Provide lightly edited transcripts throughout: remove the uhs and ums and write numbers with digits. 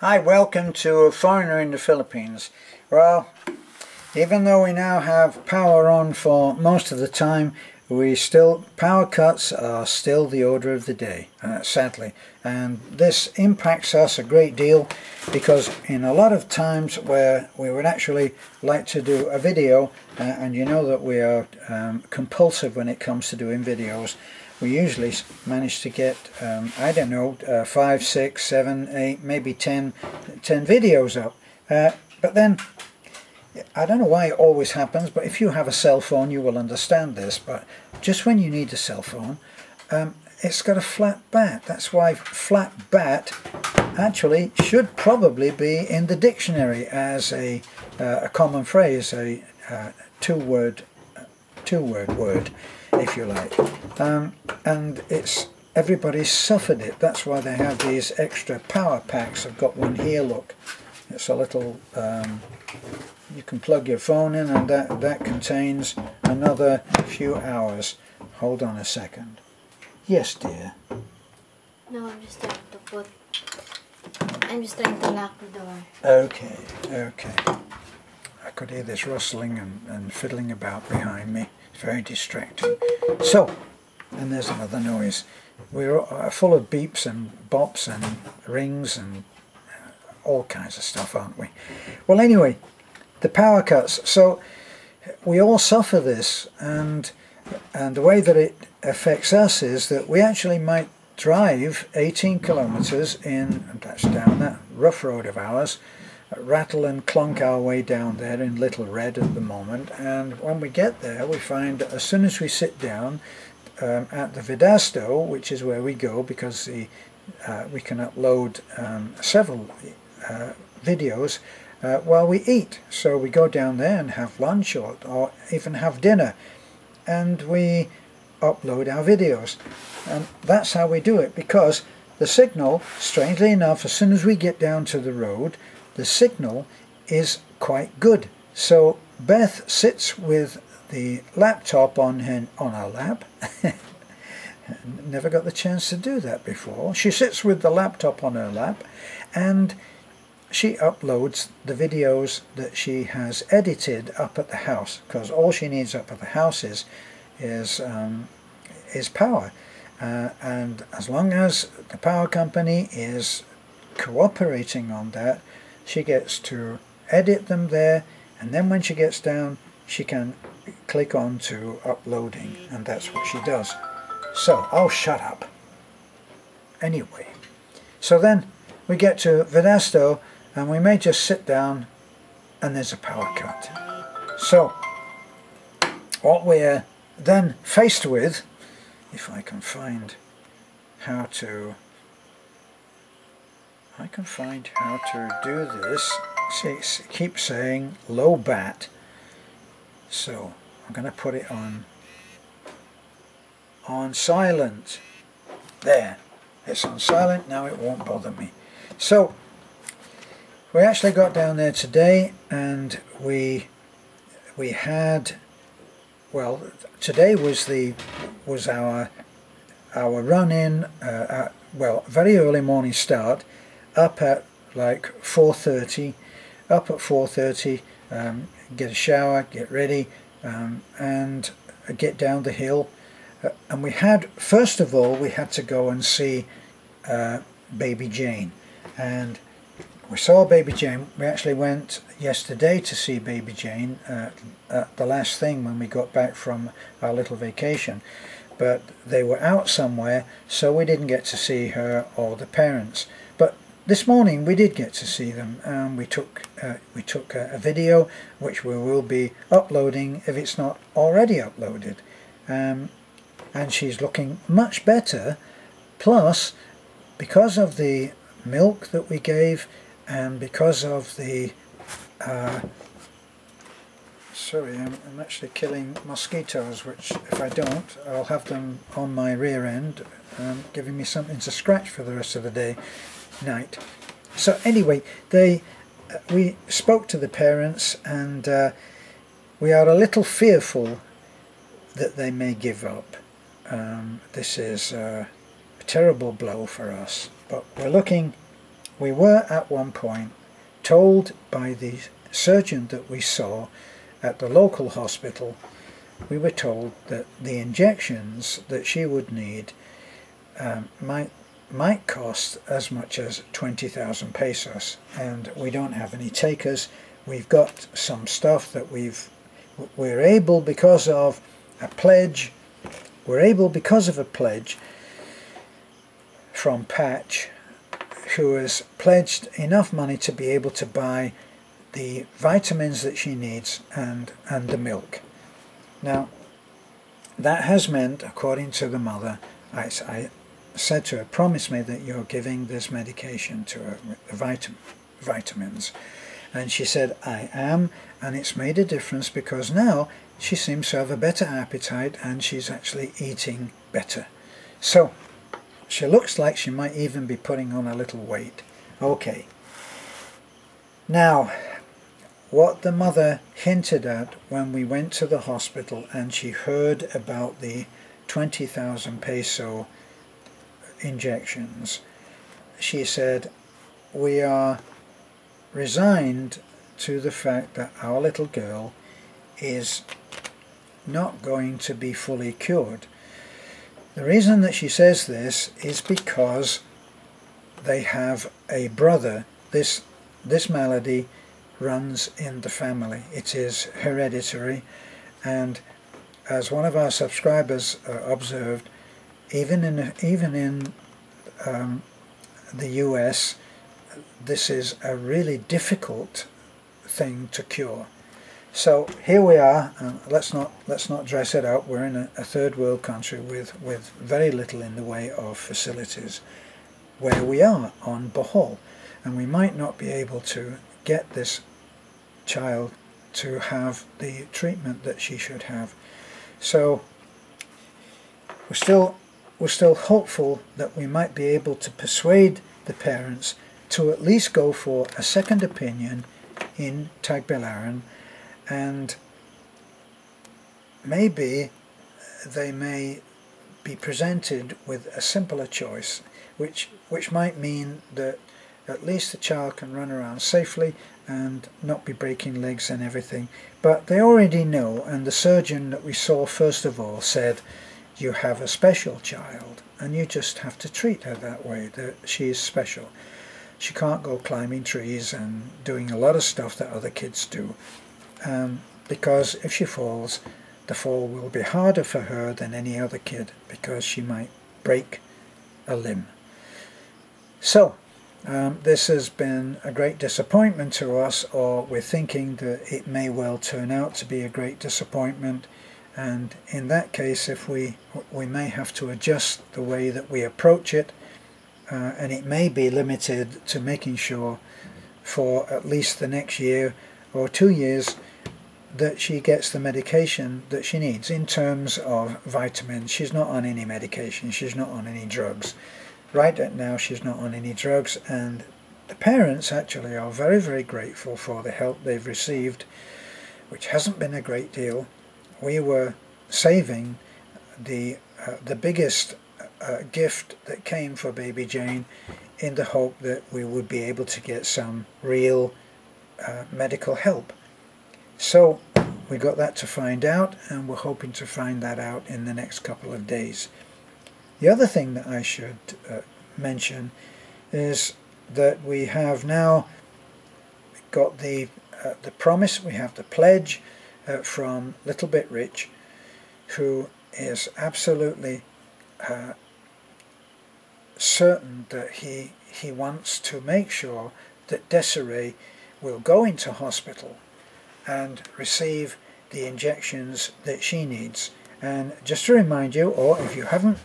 Hi, welcome to A Foreigner in the Philippines. Well, even though we now have power on for most of the time, power cuts are still the order of the day, sadly. And this impacts us a great deal because in a lot of times where we would actually like to do a video, and you know that we are compulsive when it comes to doing videos, we usually manage to get, I don't know, 5, 6, 7, 8, maybe 10 videos up. But then, I don't know why it always happens, but if you have a cell phone you will understand this, but just when you need a cell phone, it's got a flat bat. That's why flat bat actually should probably be in the dictionary as a common phrase, a two-word word, if you like. And everybody's suffered it. That's why they have these extra power packs. I've got one here, look. It's a little, you can plug your phone in, and that contains another few hours. Hold on a second. Yes, dear? No, I'm just trying to lock the door. Okay, okay. I could hear this rustling and fiddling about behind me. It's very distracting. So, and there's another noise. We're full of beeps and bops and rings and all kinds of stuff, aren't we? Well, anyway, the power cuts. So we all suffer this, and the way that it affects us is that we actually might drive 18 kilometers that's down that rough road of ours, rattle and clunk our way down there in Little Red at the moment, and when we get there we find that as soon as we sit down at the Vidasto, which is where we go because we can upload several videos while we eat. So we go down there and have lunch or even have dinner, and we upload our videos. And that's how we do it, because the signal, strangely enough, as soon as we get down to the road, the signal is quite good. So Beth sits with the laptop on our lap. Never got the chance to do that before. She sits with the laptop on her lap and she uploads the videos that she has edited up at the house, because all she needs up at the house is power. And as long as the power company is cooperating on that, she gets to edit them there, and then when she gets down she can click on to uploading, and that's what she does. So, oh, shut up. Anyway, so then we get to Vidasto and we may just sit down and there's a power cut. So what we're then faced with, if I can find how to do this. See, it keeps saying low bat, so I'm going to put it on silent. There, it's on silent now. It won't bother me. So we actually got down there today, and we had, well, today was our run in. Well, very early morning start, up at like 4:30. Up at 4:30, get a shower, get ready, and get down the hill. And we had, first of all, we had to go and see Baby Jane. And we saw Baby Jane. We actually went yesterday to see Baby Jane, the last thing when we got back from our little vacation. But they were out somewhere, so we didn't get to see her or the parents. But this morning we did get to see them, and we took a video which we will be uploading if it's not already uploaded. And she's looking much better, plus because of the milk that we gave and because of the sorry, I'm actually killing mosquitoes, which if I don't I'll have them on my rear end, giving me something to scratch for the rest of the night. So anyway, we spoke to the parents, and we are a little fearful that they may give up. This is a terrible blow for us, but we're looking we were at one point told by the surgeon that we saw at the local hospital, we were told that the injections that she would need might cost as much as 20,000 pesos, and we don't have any takers. We've got some stuff that we're able, because of a pledge, from Patch, who has pledged enough money to be able to buy the vitamins that she needs and the milk. Now, that has meant, according to the mother, I said to her, promise me that you're giving this medication to her, the vitamins. And she said, I am, and it's made a difference because now she seems to have a better appetite and she's actually eating better. So, she looks like she might even be putting on a little weight. Okay. Now, what the mother hinted at when we went to the hospital and she heard about the 20,000 peso injections, she said, we are resigned to the fact that our little girl is not going to be fully cured. The reason that she says this is because they have a brother. This malady runs in the family. It is hereditary, and as one of our subscribers observed, even in the US, this is a really difficult thing to cure. So here we are. Let's not dress it up. We're in a third world country with very little in the way of facilities where we are on Bohol, and we might not be able to get this child to have the treatment that she should have. So we're still hopeful that we might be able to persuade the parents to at least go for a second opinion in Tagbilaran, and maybe they may be presented with a simpler choice, which might mean that at least the child can run around safely and not be breaking legs and everything. But they already know, and the surgeon that we saw first of all said, you have a special child and you just have to treat her that way, that she is special. She can't go climbing trees and doing a lot of stuff that other kids do, because if she falls, the fall will be harder for her than any other kid, because she might break a limb. So this has been a great disappointment to us, or we're thinking that it may well turn out to be a great disappointment, and in that case, if we may have to adjust the way that we approach it, and it may be limited to making sure for at least the next year or 2 years that she gets the medication that she needs in terms of vitamins. She's not on any medication, she's not on any drugs. Right now she's not on any drugs, and the parents actually are very, very grateful for the help they've received, which hasn't been a great deal. We were saving the biggest gift that came for baby Jane in the hope that we would be able to get some real medical help. So we got that to find out, and we're hoping to find that out in the next couple of days. The other thing that I should mention is that we have now got the promise, we have the pledge from Little Bit Rich, who is absolutely certain that he wants to make sure that Desiree will go into hospital and receive the injections that she needs. And just to remind you, or if you haven't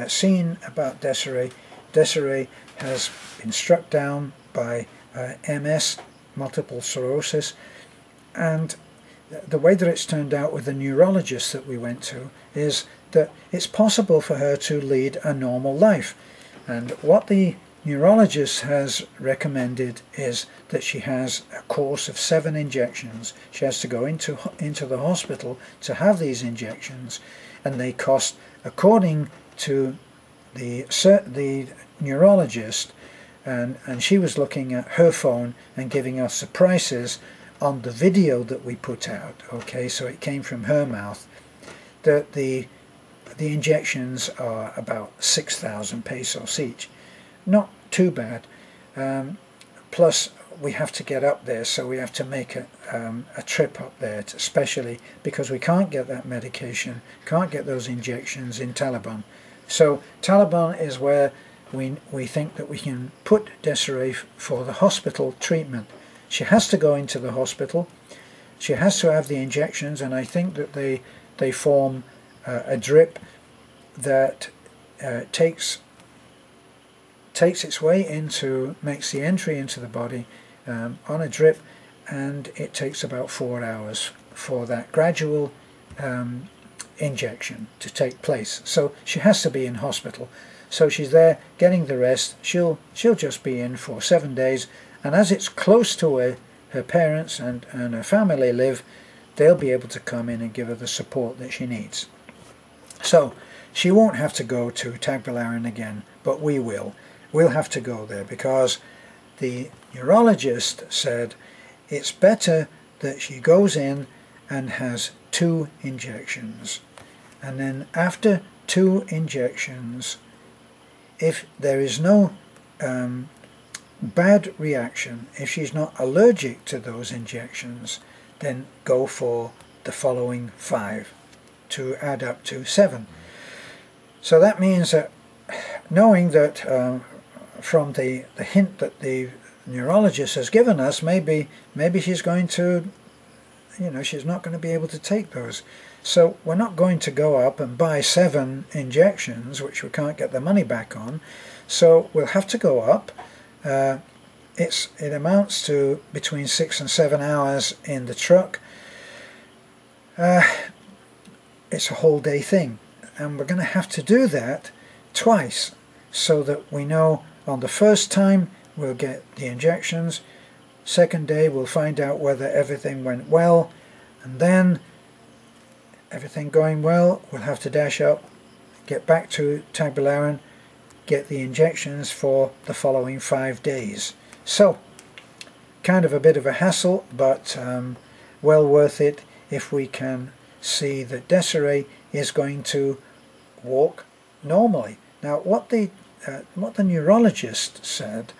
seen about Desiree, Desiree has been struck down by MS, multiple sclerosis, and the way that it's turned out with the neurologist that we went to is that it's possible for her to lead a normal life. And what the neurologist has recommended is that she has a course of 7 injections. She has to go into the hospital to have these injections, and they cost, according to the neurologist, and she was looking at her phone and giving us the prices on the video that we put out. Okay, so it came from her mouth that the injections are about 6,000 pesos each. Not too bad. Plus we have to get up there, so we have to make a trip up there, especially because we can't get that medication, can't get those injections in Taliban. So Taliban is where we think that we can put Desiree for the hospital treatment. She has to go into the hospital, she has to have the injections, and I think that they form a drip that takes its way into, makes the entry into the body on a drip, and it takes about 4 hours for that gradual injection to take place. So she has to be in hospital. So she's there getting the rest. She'll just be in for 7 days, and as it's close to where her parents and her family live, they'll be able to come in and give her the support that she needs. So she won't have to go to Tagbilaran again, but we will. We'll have to go there because the neurologist said it's better that she goes in and has 2 injections, and then after 2 injections, if there is no bad reaction, if she's not allergic to those injections, then go for the following 5 to add up to 7. So that means that, knowing that from the hint that the neurologist has given us, maybe she's going to, she's not going to be able to take those. So we're not going to go up and buy 7 injections, which we can't get the money back on. So we'll have to go up. It amounts to between 6 and 7 hours in the truck. It's a whole day thing, and we're going to have to do that twice, so that we know on the first time we'll get the injections, second day we'll find out whether everything went well, and then everything going well, we'll have to dash up, get back to Tagbilaran, get the injections for the following 5 days. So kind of a bit of a hassle, but well worth it if we can see that Desiree is going to walk normally. Now what the neurologist said,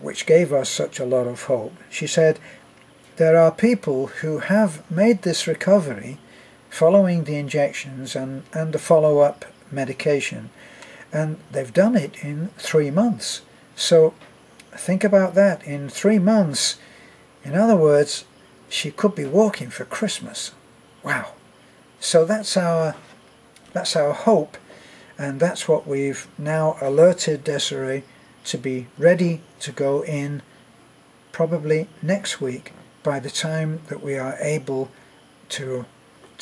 which gave us such a lot of hope, she said there are people who have made this recovery following the injections and the follow-up medication, and they've done it in 3 months. So think about that, in 3 months. In other words, she could be walking for Christmas. Wow. So that's our hope, and that's what we've now alerted Desiree to be ready to go in probably next week, by the time that we are able to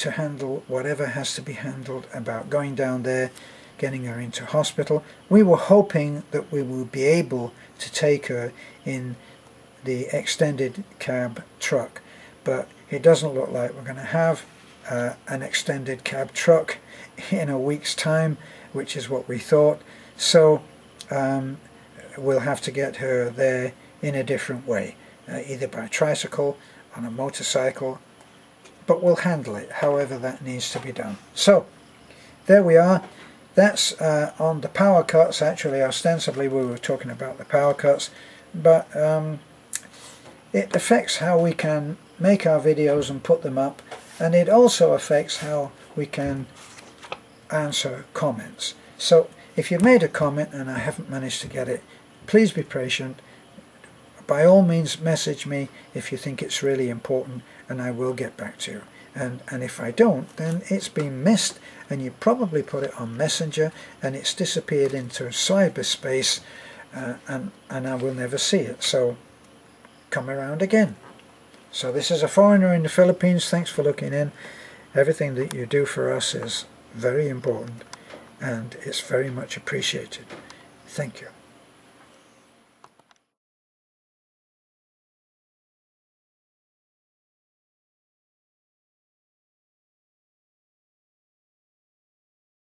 handle whatever has to be handled about going down there, getting her into hospital. We were hoping that we would be able to take her in the extended cab truck, but it doesn't look like we're going to have an extended cab truck in a week's time, which is what we thought. So we'll have to get her there in a different way, either by tricycle, on a motorcycle, but we'll handle it however that needs to be done. So there we are. That's on the power cuts. Actually, ostensibly we were talking about the power cuts, but it affects how we can make our videos and put them up, and it also affects how we can answer comments. So if you've made a comment and I haven't managed to get it, please be patient. By all means message me if you think it's really important, and I will get back to you. And if I don't, then it's been missed, and you probably put it on Messenger and it's disappeared into cyberspace, and I will never see it. So come around again. So this is a foreigner in the Philippines. Thanks for looking in. Everything that you do for us is very important, and it's very much appreciated. Thank you.